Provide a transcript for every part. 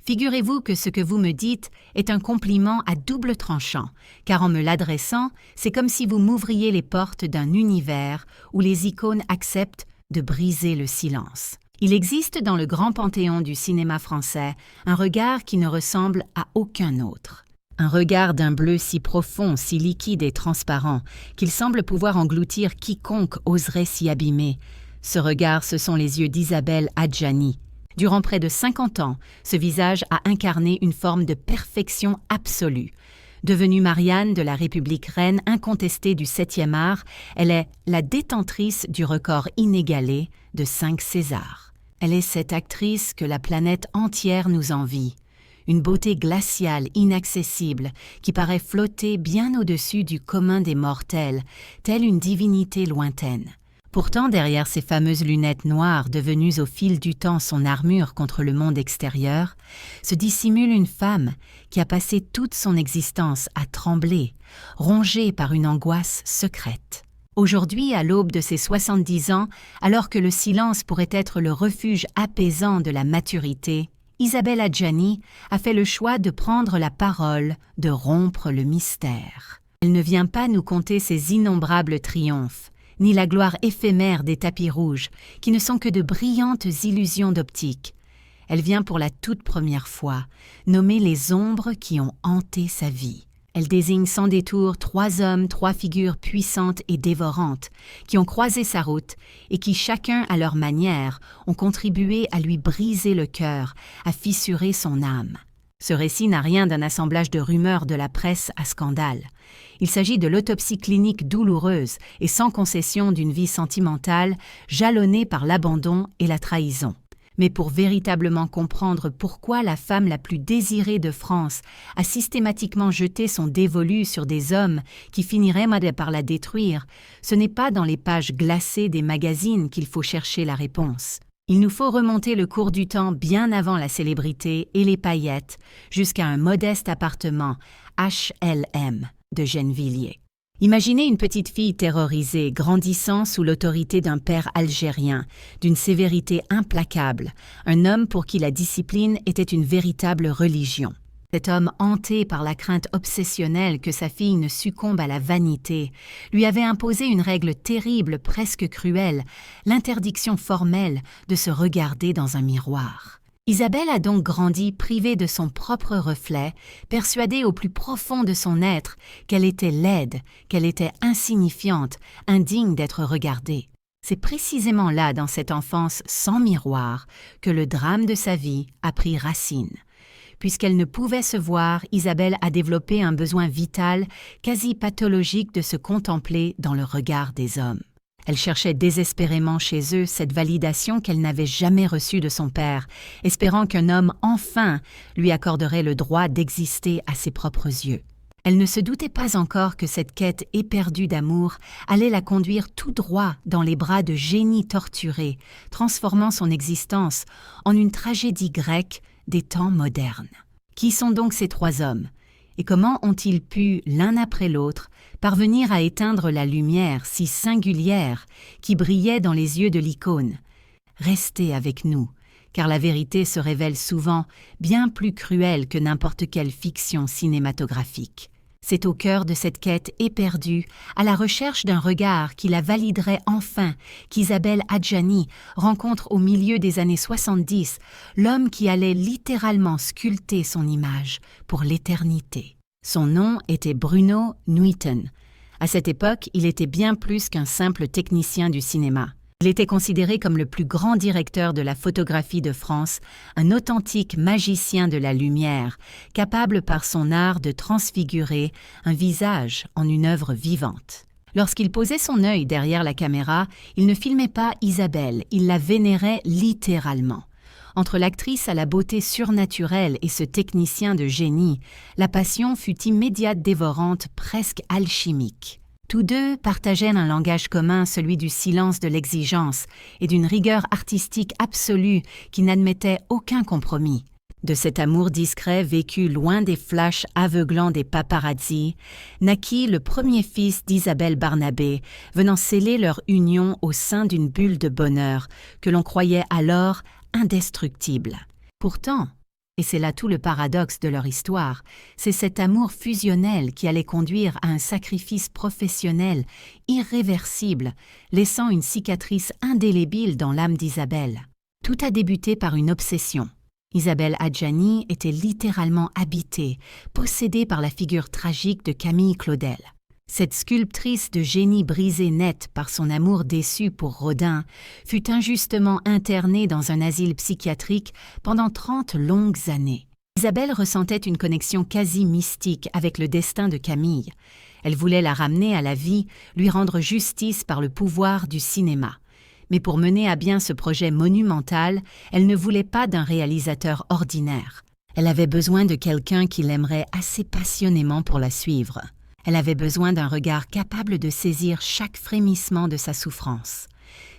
Figurez-vous que ce que vous me dites est un compliment à double tranchant, car en me l'adressant, c'est comme si vous m'ouvriez les portes d'un univers où les icônes acceptent de briser le silence. Il existe dans le grand panthéon du cinéma français un regard qui ne ressemble à aucun autre. Un regard d'un bleu si profond, si liquide et transparent, qu'il semble pouvoir engloutir quiconque oserait s'y abîmer. Ce regard, ce sont les yeux d'Isabelle Adjani. Durant près de 50 ans, ce visage a incarné une forme de perfection absolue. Devenue Marianne de la République reine incontestée du 7e art, elle est la détentrice du record inégalé de 5 Césars. Elle est cette actrice que la planète entière nous envie. Une beauté glaciale, inaccessible, qui paraît flotter bien au-dessus du commun des mortels, telle une divinité lointaine. Pourtant, derrière ces fameuses lunettes noires devenues au fil du temps son armure contre le monde extérieur, se dissimule une femme qui a passé toute son existence à trembler, rongée par une angoisse secrète. Aujourd'hui, à l'aube de ses 70 ans, alors que le silence pourrait être le refuge apaisant de la maturité, Isabelle Adjani a fait le choix de prendre la parole, de rompre le mystère. Elle ne vient pas nous conter ses innombrables triomphes, ni la gloire éphémère des tapis rouges, qui ne sont que de brillantes illusions d'optique. Elle vient pour la toute première fois nommer les ombres qui ont hanté sa vie. Elle désigne sans détour 3 hommes, 3 figures puissantes et dévorantes, qui ont croisé sa route et qui, chacun à leur manière, ont contribué à lui briser le cœur, à fissurer son âme. Ce récit n'a rien d'un assemblage de rumeurs de la presse à scandale. Il s'agit de l'autopsie clinique douloureuse et sans concession d'une vie sentimentale jalonnée par l'abandon et la trahison. Mais pour véritablement comprendre pourquoi la femme la plus désirée de France a systématiquement jeté son dévolu sur des hommes qui finiraient par la détruire, ce n'est pas dans les pages glacées des magazines qu'il faut chercher la réponse. Il nous faut remonter le cours du temps bien avant la célébrité et les paillettes, jusqu'à un modeste appartement HLM de Gennevilliers. Imaginez une petite fille terrorisée, grandissant sous l'autorité d'un père algérien, d'une sévérité implacable, un homme pour qui la discipline était une véritable religion. Cet homme, hanté par la crainte obsessionnelle que sa fille ne succombe à la vanité, lui avait imposé une règle terrible, presque cruelle, l'interdiction formelle de se regarder dans un miroir. Isabelle a donc grandi privée de son propre reflet, persuadée au plus profond de son être qu'elle était laide, qu'elle était insignifiante, indigne d'être regardée. C'est précisément là, dans cette enfance sans miroir, que le drame de sa vie a pris racine. Puisqu'elle ne pouvait se voir, Isabelle a développé un besoin vital, quasi pathologique de se contempler dans le regard des hommes. Elle cherchait désespérément chez eux cette validation qu'elle n'avait jamais reçue de son père, espérant qu'un homme enfin lui accorderait le droit d'exister à ses propres yeux. Elle ne se doutait pas encore que cette quête éperdue d'amour allait la conduire tout droit dans les bras de génies torturés, transformant son existence en une tragédie grecque des temps modernes. Qui sont donc ces 3 hommes? Et comment ont-ils pu, l'un après l'autre, parvenir à éteindre la lumière si singulière qui brillait dans les yeux de l'icône? Restez avec nous, car la vérité se révèle souvent bien plus cruelle que n'importe quelle fiction cinématographique. C'est au cœur de cette quête éperdue, à la recherche d'un regard qui la validerait enfin, qu'Isabelle Adjani rencontre au milieu des années 70 l'homme qui allait littéralement sculpter son image pour l'éternité. Son nom était Bruno Nuiten. À cette époque, il était bien plus qu'un simple technicien du cinéma. Il était considéré comme le plus grand directeur de la photographie de France, un authentique magicien de la lumière, capable par son art de transfigurer un visage en une œuvre vivante. Lorsqu'il posait son œil derrière la caméra, il ne filmait pas Isabelle, il la vénérait littéralement. Entre l'actrice à la beauté surnaturelle et ce technicien de génie, la passion fut immédiate, dévorante, presque alchimique. Tous deux partageaient un langage commun, celui du silence de l'exigence et d'une rigueur artistique absolue qui n'admettait aucun compromis. De cet amour discret vécu loin des flashs aveuglants des paparazzis, naquit le premier fils d'Isabelle Barnabé, venant sceller leur union au sein d'une bulle de bonheur que l'on croyait alors indestructible. Pourtant, Et c'est là tout le paradoxe de leur histoire. C'est cet amour fusionnel qui allait conduire à un sacrifice professionnel irréversible, laissant une cicatrice indélébile dans l'âme d'Isabelle. Tout a débuté par une obsession. Isabelle Adjani était littéralement habitée, possédée par la figure tragique de Camille Claudel. Cette sculptrice de génie brisée net par son amour déçu pour Rodin fut injustement internée dans un asile psychiatrique pendant 30 longues années. Isabelle ressentait une connexion quasi mystique avec le destin de Camille. Elle voulait la ramener à la vie, lui rendre justice par le pouvoir du cinéma. Mais pour mener à bien ce projet monumental, elle ne voulait pas d'un réalisateur ordinaire. Elle avait besoin de quelqu'un qui l'aimerait assez passionnément pour la suivre. Elle avait besoin d'un regard capable de saisir chaque frémissement de sa souffrance.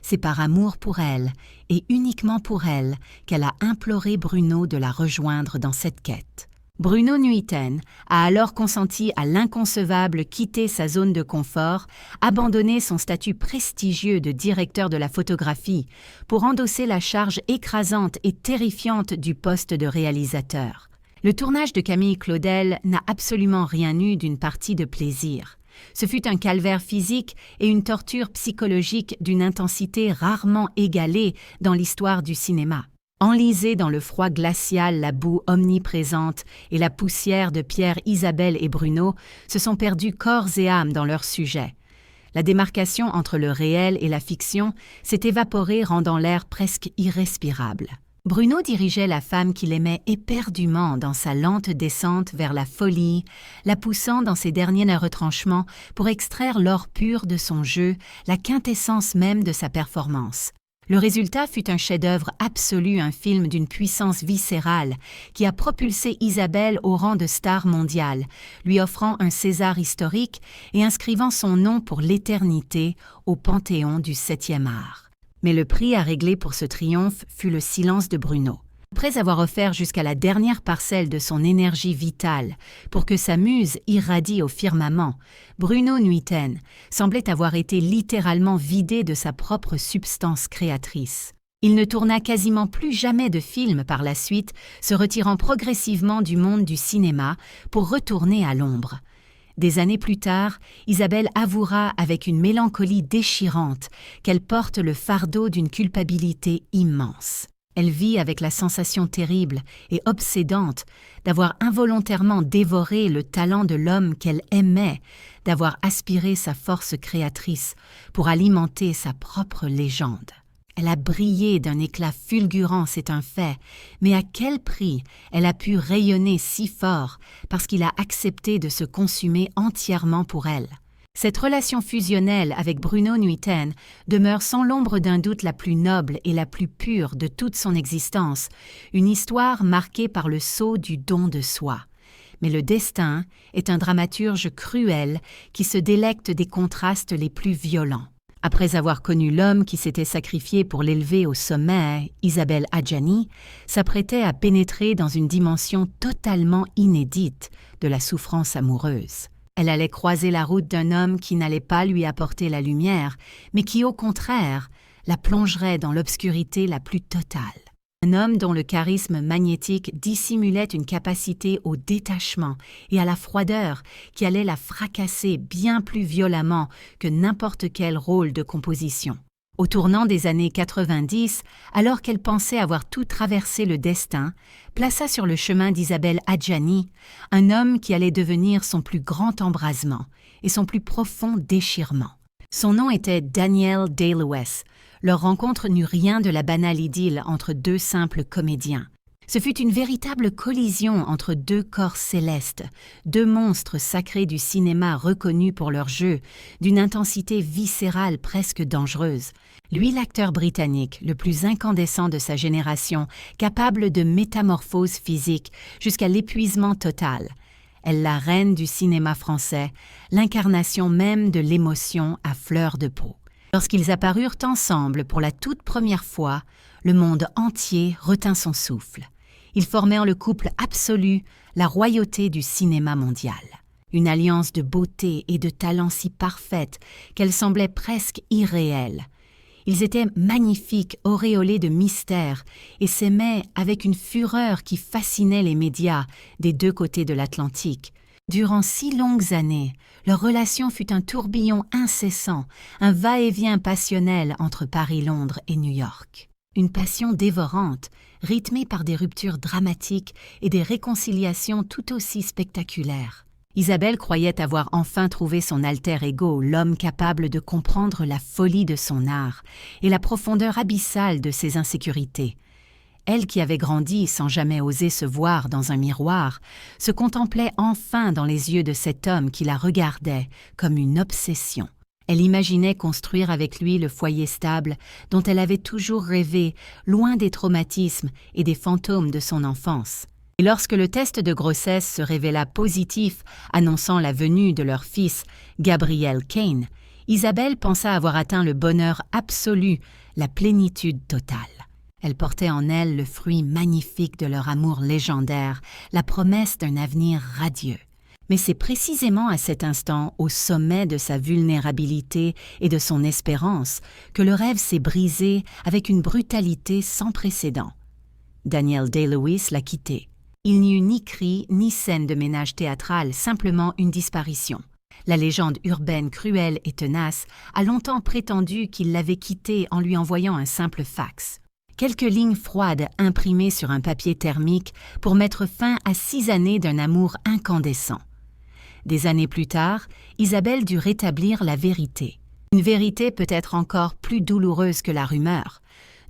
C'est par amour pour elle, et uniquement pour elle, qu'elle a imploré Bruno de la rejoindre dans cette quête. Bruno Nuiten a alors consenti à l'inconcevable quitter sa zone de confort, abandonner son statut prestigieux de directeur de la photographie pour endosser la charge écrasante et terrifiante du poste de réalisateur. Le tournage de Camille Claudel n'a absolument rien eu d'une partie de plaisir. Ce fut un calvaire physique et une torture psychologique d'une intensité rarement égalée dans l'histoire du cinéma. Enlisée dans le froid glacial, la boue omniprésente et la poussière de Pierre, Isabelle et Bruno se sont perdus corps et âme dans leur sujet. La démarcation entre le réel et la fiction s'est évaporée, rendant l'air presque irrespirable. Bruno dirigeait la femme qu'il aimait éperdument dans sa lente descente vers la folie, la poussant dans ses derniers retranchements pour extraire l'or pur de son jeu, la quintessence même de sa performance. Le résultat fut un chef-d'œuvre absolu, un film d'une puissance viscérale qui a propulsé Isabelle au rang de star mondiale, lui offrant un César historique et inscrivant son nom pour l'éternité au panthéon du 7e art. Mais le prix à régler pour ce triomphe fut le silence de Bruno. Après avoir offert jusqu'à la dernière parcelle de son énergie vitale pour que sa muse irradie au firmament, Bruno Nuiten semblait avoir été littéralement vidé de sa propre substance créatrice. Il ne tourna quasiment plus jamais de film par la suite, se retirant progressivement du monde du cinéma pour retourner à l'ombre. Des années plus tard, Isabelle avouera avec une mélancolie déchirante qu'elle porte le fardeau d'une culpabilité immense. Elle vit avec la sensation terrible et obsédante d'avoir involontairement dévoré le talent de l'homme qu'elle aimait, d'avoir aspiré sa force créatrice pour alimenter sa propre légende. Elle a brillé d'un éclat fulgurant, c'est un fait, mais à quel prix elle a pu rayonner si fort parce qu'il a accepté de se consumer entièrement pour elle. Cette relation fusionnelle avec Bruno Nuiten demeure sans l'ombre d'un doute la plus noble et la plus pure de toute son existence, une histoire marquée par le sceau du don de soi. Mais le destin est un dramaturge cruel qui se délecte des contrastes les plus violents. Après avoir connu l'homme qui s'était sacrifié pour l'élever au sommet, Isabelle Adjani s'apprêtait à pénétrer dans une dimension totalement inédite de la souffrance amoureuse. Elle allait croiser la route d'un homme qui n'allait pas lui apporter la lumière, mais qui, au contraire, la plongerait dans l'obscurité la plus totale. Un homme dont le charisme magnétique dissimulait une capacité au détachement et à la froideur qui allait la fracasser bien plus violemment que n'importe quel rôle de composition. Au tournant des années 90, alors qu'elle pensait avoir tout traversé le destin, plaça sur le chemin d'Isabelle Adjani un homme qui allait devenir son plus grand embrasement et son plus profond déchirement. Son nom était Daniel Day-Lewis. Leur rencontre n'eut rien de la banale idylle entre deux simples comédiens. Ce fut une véritable collision entre deux corps célestes, deux monstres sacrés du cinéma reconnus pour leur jeu, d'une intensité viscérale presque dangereuse. Lui, l'acteur britannique, le plus incandescent de sa génération, capable de métamorphose physique jusqu'à l'épuisement total. Elle, la reine du cinéma français, l'incarnation même de l'émotion à fleur de peau. Lorsqu'ils apparurent ensemble pour la toute première fois, le monde entier retint son souffle. Ils formèrent le couple absolu, la royauté du cinéma mondial. Une alliance de beauté et de talent si parfaite qu'elle semblait presque irréelle. Ils étaient magnifiques, auréolés de mystère, et s'aimaient avec une fureur qui fascinait les médias des deux côtés de l'Atlantique. Durant 6 longues années, leur relation fut un tourbillon incessant, un va-et-vient passionnel entre Paris, Londres et New York. Une passion dévorante, rythmée par des ruptures dramatiques et des réconciliations tout aussi spectaculaires. Isabelle croyait avoir enfin trouvé son alter ego, l'homme capable de comprendre la folie de son art et la profondeur abyssale de ses insécurités. Elle qui avait grandi sans jamais oser se voir dans un miroir, se contemplait enfin dans les yeux de cet homme qui la regardait comme une obsession. Elle imaginait construire avec lui le foyer stable dont elle avait toujours rêvé, loin des traumatismes et des fantômes de son enfance. Et lorsque le test de grossesse se révéla positif, annonçant la venue de leur fils, Gabriel Kane, Isabelle pensa avoir atteint le bonheur absolu, la plénitude totale. Elle portait en elle le fruit magnifique de leur amour légendaire, la promesse d'un avenir radieux. Mais c'est précisément à cet instant, au sommet de sa vulnérabilité et de son espérance, que le rêve s'est brisé avec une brutalité sans précédent. Daniel Day-Lewis l'a quitté. Il n'y eut ni cri, ni scène de ménage théâtral, simplement une disparition. La légende urbaine cruelle et tenace a longtemps prétendu qu'il l'avait quitté en lui envoyant un simple fax. Quelques lignes froides imprimées sur un papier thermique pour mettre fin à 6 années d'un amour incandescent. Des années plus tard, Isabelle dut rétablir la vérité. Une vérité peut-être encore plus douloureuse que la rumeur.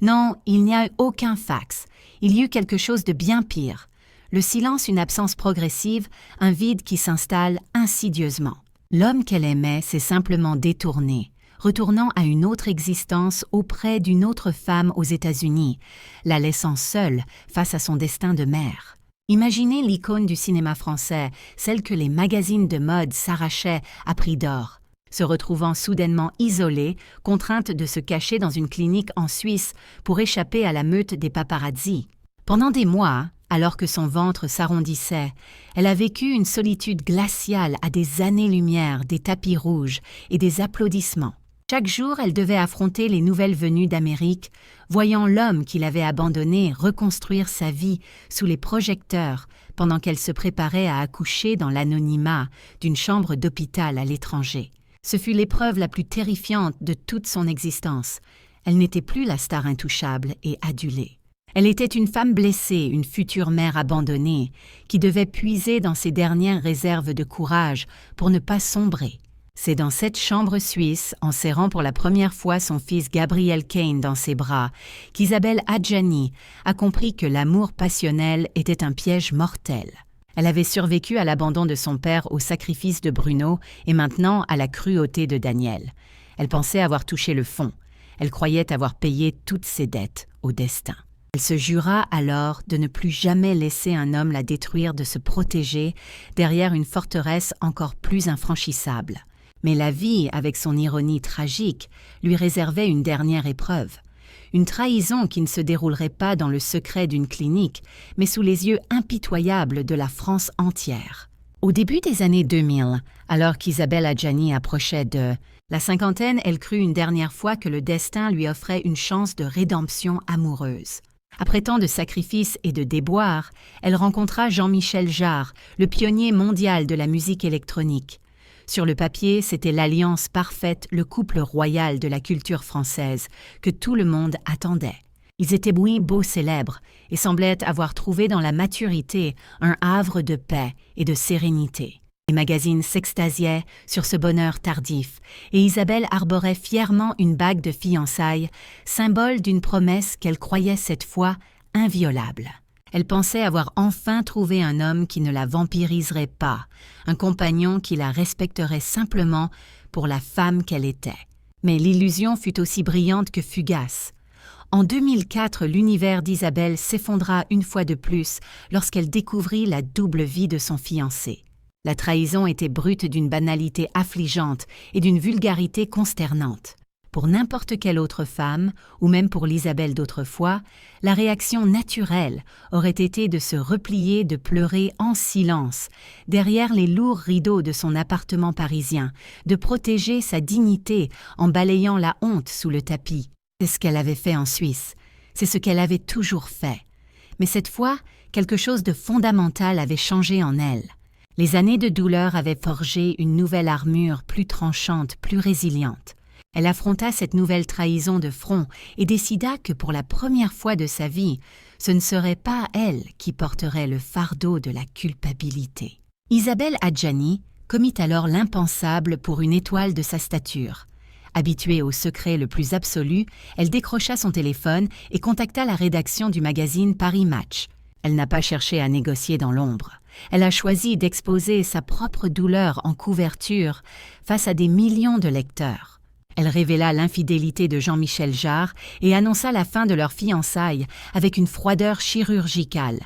Non, il n'y a eu aucun fax. Il y eut quelque chose de bien pire. Le silence, une absence progressive, un vide qui s'installe insidieusement. L'homme qu'elle aimait s'est simplement détourné, retournant à une autre existence auprès d'une autre femme aux États-Unis, la laissant seule face à son destin de mère. Imaginez l'icône du cinéma français, celle que les magazines de mode s'arrachaient à prix d'or, se retrouvant soudainement isolée, contrainte de se cacher dans une clinique en Suisse pour échapper à la meute des paparazzis. Pendant des mois, alors que son ventre s'arrondissait, elle a vécu une solitude glaciale à des années-lumière, des tapis rouges et des applaudissements. Chaque jour, elle devait affronter les nouvelles venues d'Amérique, voyant l'homme qui l'avait abandonnée reconstruire sa vie sous les projecteurs pendant qu'elle se préparait à accoucher dans l'anonymat d'une chambre d'hôpital à l'étranger. Ce fut l'épreuve la plus terrifiante de toute son existence. Elle n'était plus la star intouchable et adulée. Elle était une femme blessée, une future mère abandonnée, qui devait puiser dans ses dernières réserves de courage pour ne pas sombrer. C'est dans cette chambre suisse, en serrant pour la première fois son fils Gabriel Kane dans ses bras, qu'Isabelle Adjani a compris que l'amour passionnel était un piège mortel. Elle avait survécu à l'abandon de son père au sacrifice de Bruno et maintenant à la cruauté de Daniel. Elle pensait avoir touché le fond. Elle croyait avoir payé toutes ses dettes au destin. Elle se jura alors de ne plus jamais laisser un homme la détruire, de se protéger derrière une forteresse encore plus infranchissable. Mais la vie, avec son ironie tragique, lui réservait une dernière épreuve. Une trahison qui ne se déroulerait pas dans le secret d'une clinique, mais sous les yeux impitoyables de la France entière. Au début des années 2000, alors qu'Isabelle Adjani approchait de la cinquantaine, elle crut une dernière fois que le destin lui offrait une chance de rédemption amoureuse. Après tant de sacrifices et de déboires, elle rencontra Jean-Michel Jarre, le pionnier mondial de la musique électronique. Sur le papier, c'était l'alliance parfaite, le couple royal de la culture française, que tout le monde attendait. Ils étaient beaux célèbres et semblaient avoir trouvé dans la maturité un havre de paix et de sérénité. Les magazines s'extasiaient sur ce bonheur tardif, et Isabelle arborait fièrement une bague de fiançailles, symbole d'une promesse qu'elle croyait cette fois inviolable. Elle pensait avoir enfin trouvé un homme qui ne la vampiriserait pas, un compagnon qui la respecterait simplement pour la femme qu'elle était. Mais l'illusion fut aussi brillante que fugace. En 2004, l'univers d'Isabelle s'effondra une fois de plus lorsqu'elle découvrit la double vie de son fiancé. La trahison était brute d'une banalité affligeante et d'une vulgarité consternante. Pour n'importe quelle autre femme, ou même pour l'Isabelle d'autrefois, la réaction naturelle aurait été de se replier, de pleurer en silence, derrière les lourds rideaux de son appartement parisien, de protéger sa dignité en balayant la honte sous le tapis. C'est ce qu'elle avait fait en Suisse. C'est ce qu'elle avait toujours fait. Mais cette fois, quelque chose de fondamental avait changé en elle. Les années de douleur avaient forgé une nouvelle armure plus tranchante, plus résiliente. Elle affronta cette nouvelle trahison de front et décida que pour la première fois de sa vie, ce ne serait pas elle qui porterait le fardeau de la culpabilité. Isabelle Adjani commit alors l'impensable pour une étoile de sa stature. Habituée au secret le plus absolu, elle décrocha son téléphone et contacta la rédaction du magazine Paris Match. Elle n'a pas cherché à négocier dans l'ombre. Elle a choisi d'exposer sa propre douleur en couverture face à des millions de lecteurs. Elle révéla l'infidélité de Jean-Michel Jarre et annonça la fin de leur fiançailles avec une froideur chirurgicale.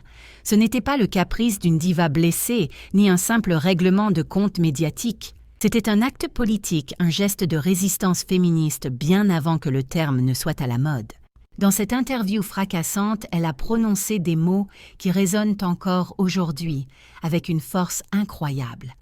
Ce n'était pas le caprice d'une diva blessée, ni un simple règlement de compte médiatique. C'était un acte politique, un geste de résistance féministe bien avant que le terme ne soit à la mode. Dans cette interview fracassante, elle a prononcé des mots qui résonnent encore aujourd'hui, avec une force incroyable.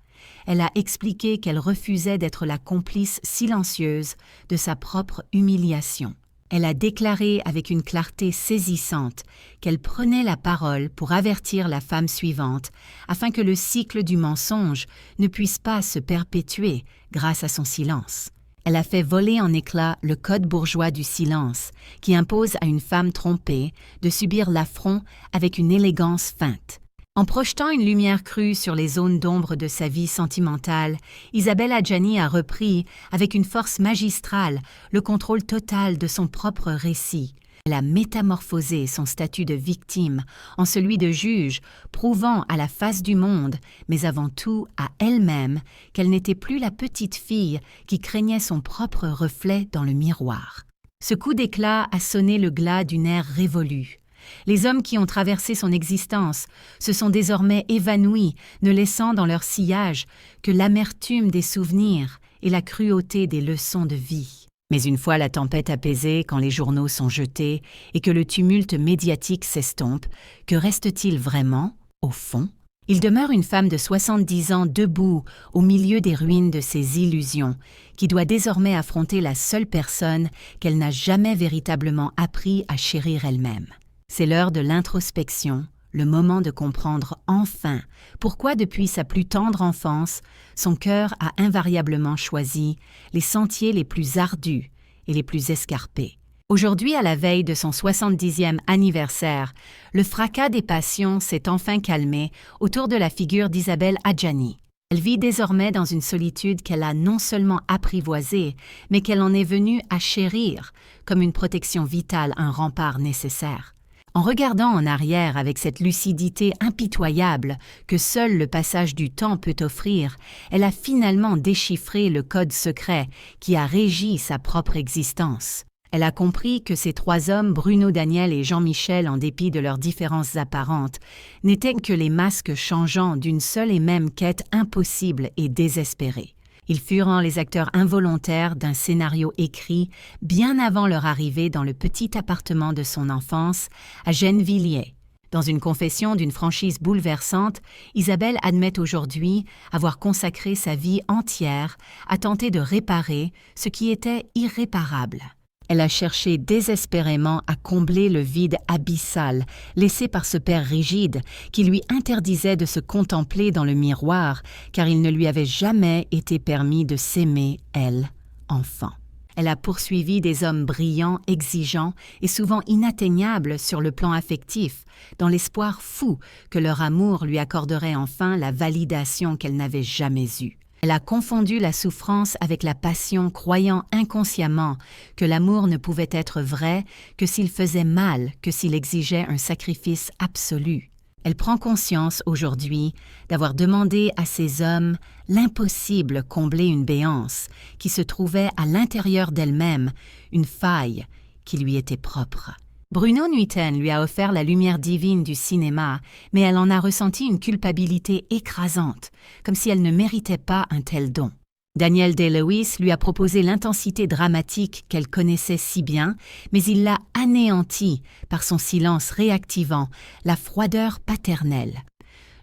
Elle a expliqué qu'elle refusait d'être la complice silencieuse de sa propre humiliation. Elle a déclaré avec une clarté saisissante qu'elle prenait la parole pour avertir la femme suivante afin que le cycle du mensonge ne puisse pas se perpétuer grâce à son silence. Elle a fait voler en éclats le code bourgeois du silence qui impose à une femme trompée de subir l'affront avec une élégance feinte. En projetant une lumière crue sur les zones d'ombre de sa vie sentimentale, Isabelle Adjani a repris, avec une force magistrale, le contrôle total de son propre récit. Elle a métamorphosé son statut de victime en celui de juge, prouvant à la face du monde, mais avant tout à elle-même, qu'elle n'était plus la petite fille qui craignait son propre reflet dans le miroir. Ce coup d'éclat a sonné le glas d'une ère révolue. Les hommes qui ont traversé son existence se sont désormais évanouis, ne laissant dans leur sillage que l'amertume des souvenirs et la cruauté des leçons de vie. Mais une fois la tempête apaisée, quand les journaux sont jetés et que le tumulte médiatique s'estompe, que reste-t-il vraiment, au fond? Il demeure une femme de 70 ans debout au milieu des ruines de ses illusions, qui doit désormais affronter la seule personne qu'elle n'a jamais véritablement appris à chérir elle-même. C'est l'heure de l'introspection, le moment de comprendre enfin pourquoi depuis sa plus tendre enfance, son cœur a invariablement choisi les sentiers les plus ardus et les plus escarpés. Aujourd'hui, à la veille de son 70e anniversaire, le fracas des passions s'est enfin calmé autour de la figure d'Isabelle Adjani. Elle vit désormais dans une solitude qu'elle a non seulement apprivoisée, mais qu'elle en est venue à chérir comme une protection vitale, un rempart nécessaire. En regardant en arrière avec cette lucidité impitoyable que seul le passage du temps peut offrir, elle a finalement déchiffré le code secret qui a régi sa propre existence. Elle a compris que ces trois hommes, Bruno Daniel et Jean-Michel, en dépit de leurs différences apparentes, n'étaient que les masques changeants d'une seule et même quête impossible et désespérée. Ils furent les acteurs involontaires d'un scénario écrit bien avant leur arrivée dans le petit appartement de son enfance à Gennevilliers. Dans une confession d'une franchise bouleversante, Isabelle admet aujourd'hui avoir consacré sa vie entière à tenter de réparer ce qui était irréparable. Elle a cherché désespérément à combler le vide abyssal laissé par ce père rigide qui lui interdisait de se contempler dans le miroir car il ne lui avait jamais été permis de s'aimer, elle, enfant. Elle a poursuivi des hommes brillants, exigeants et souvent inatteignables sur le plan affectif, dans l'espoir fou que leur amour lui accorderait enfin la validation qu'elle n'avait jamais eue. Elle a confondu la souffrance avec la passion, croyant inconsciemment que l'amour ne pouvait être vrai que s'il faisait mal, que s'il exigeait un sacrifice absolu. Elle prend conscience aujourd'hui d'avoir demandé à ces hommes l'impossible combler une béance qui se trouvait à l'intérieur d'elle-même, une faille qui lui était propre. Bruno Nuiten lui a offert la lumière divine du cinéma, mais elle en a ressenti une culpabilité écrasante, comme si elle ne méritait pas un tel don. Daniel Day-Lewis lui a proposé l'intensité dramatique qu'elle connaissait si bien, mais il l'a anéantie par son silence réactivant, la froideur paternelle.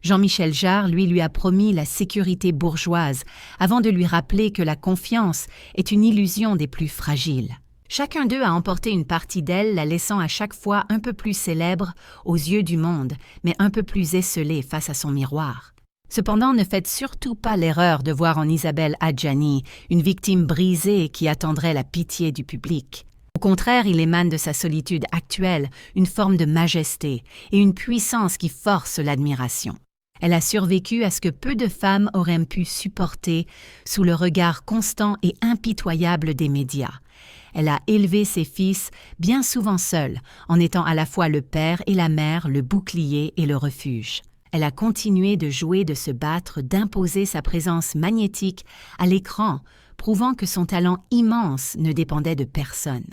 Jean-Michel Jarre, lui a promis la sécurité bourgeoise, avant de lui rappeler que la confiance est une illusion des plus fragiles. Chacun d'eux a emporté une partie d'elle, la laissant à chaque fois un peu plus célèbre aux yeux du monde, mais un peu plus esselée face à son miroir. Cependant, ne faites surtout pas l'erreur de voir en Isabelle Adjani une victime brisée qui attendrait la pitié du public. Au contraire, il émane de sa solitude actuelle une forme de majesté et une puissance qui force l'admiration. Elle a survécu à ce que peu de femmes auraient pu supporter sous le regard constant et impitoyable des médias. Elle a élevé ses fils bien souvent seule, en étant à la fois le père et la mère, le bouclier et le refuge. Elle a continué de jouer, de se battre, d'imposer sa présence magnétique à l'écran, prouvant que son talent immense ne dépendait de personne.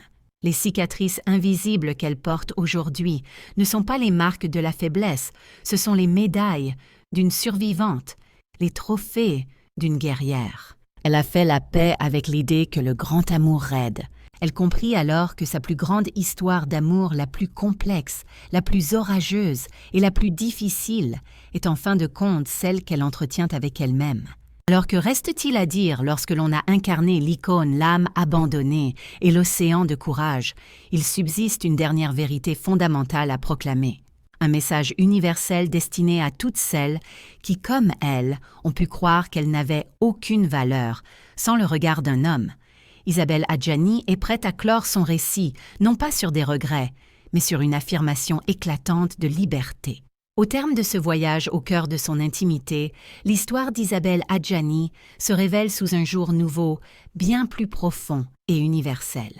Les cicatrices invisibles qu'elle porte aujourd'hui ne sont pas les marques de la faiblesse, ce sont les médailles d'une survivante, les trophées d'une guerrière. Elle a fait la paix avec l'idée que le grand amour raide. Elle comprit alors que sa plus grande histoire d'amour, la plus complexe, la plus orageuse et la plus difficile, est en fin de compte celle qu'elle entretient avec elle-même. Alors que reste-t-il à dire lorsque l'on a incarné l'icône, l'âme abandonnée et l'océan de courage? Il subsiste une dernière vérité fondamentale à proclamer. Un message universel destiné à toutes celles qui, comme elle, ont pu croire qu'elles n'avaient aucune valeur, sans le regard d'un homme. Isabelle Adjani est prête à clore son récit, non pas sur des regrets, mais sur une affirmation éclatante de liberté. Au terme de ce voyage au cœur de son intimité, l'histoire d'Isabelle Adjani se révèle sous un jour nouveau, bien plus profond et universel.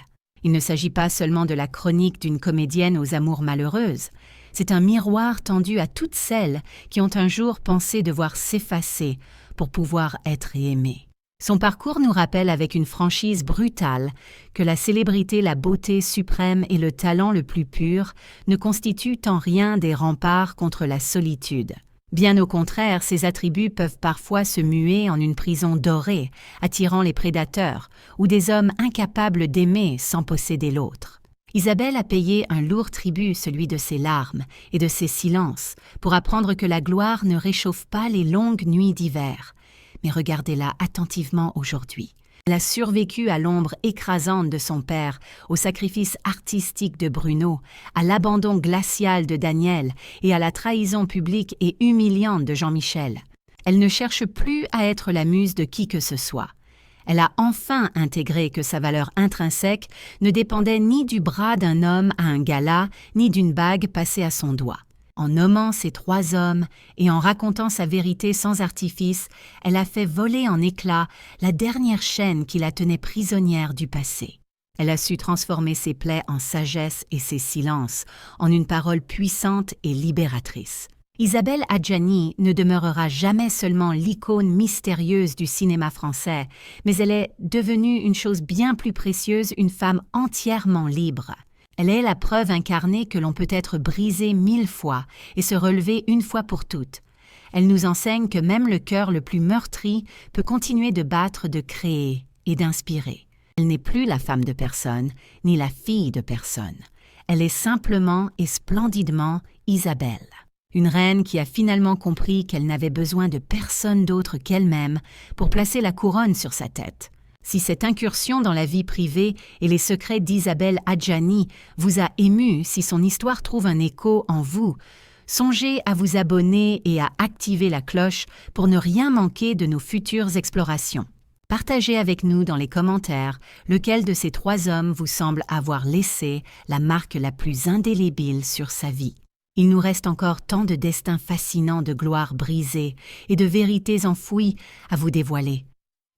Il ne s'agit pas seulement de la chronique d'une comédienne aux amours malheureuses, c'est un miroir tendu à toutes celles qui ont un jour pensé devoir s'effacer pour pouvoir être aimées. Son parcours nous rappelle avec une franchise brutale que la célébrité, la beauté suprême et le talent le plus pur ne constituent en rien des remparts contre la solitude. Bien au contraire, ces attributs peuvent parfois se muer en une prison dorée, attirant les prédateurs, ou des hommes incapables d'aimer sans posséder l'autre. Isabelle a payé un lourd tribut, celui de ses larmes et de ses silences, pour apprendre que la gloire ne réchauffe pas les longues nuits d'hiver. Mais regardez-la attentivement aujourd'hui. Elle a survécu à l'ombre écrasante de son père, au sacrifice artistique de Bruno, à l'abandon glacial de Daniel et à la trahison publique et humiliante de Jean-Michel. Elle ne cherche plus à être la muse de qui que ce soit. Elle a enfin intégré que sa valeur intrinsèque ne dépendait ni du bras d'un homme à un gala, ni d'une bague passée à son doigt. En nommant ces trois hommes et en racontant sa vérité sans artifice, elle a fait voler en éclats la dernière chaîne qui la tenait prisonnière du passé. Elle a su transformer ses plaies en sagesse et ses silences en une parole puissante et libératrice. Isabelle Adjani ne demeurera jamais seulement l'icône mystérieuse du cinéma français, mais elle est devenue une chose bien plus précieuse, une femme entièrement libre. Elle est la preuve incarnée que l'on peut être brisé 1000 fois et se relever une fois pour toutes. Elle nous enseigne que même le cœur le plus meurtri peut continuer de battre, de créer et d'inspirer. Elle n'est plus la femme de personne, ni la fille de personne. Elle est simplement et splendidement Isabelle. Une reine qui a finalement compris qu'elle n'avait besoin de personne d'autre qu'elle-même pour placer la couronne sur sa tête. Si cette incursion dans la vie privée et les secrets d'Isabelle Adjani vous a ému, si son histoire trouve un écho en vous, songez à vous abonner et à activer la cloche pour ne rien manquer de nos futures explorations. Partagez avec nous dans les commentaires lequel de ces trois hommes vous semble avoir laissé la marque la plus indélébile sur sa vie. Il nous reste encore tant de destins fascinants, de gloires brisées et de vérités enfouies à vous dévoiler.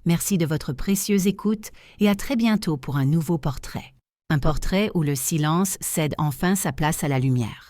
Merci de votre précieuse écoute et à très bientôt pour un nouveau portrait. Un portrait où le silence cède enfin sa place à la lumière.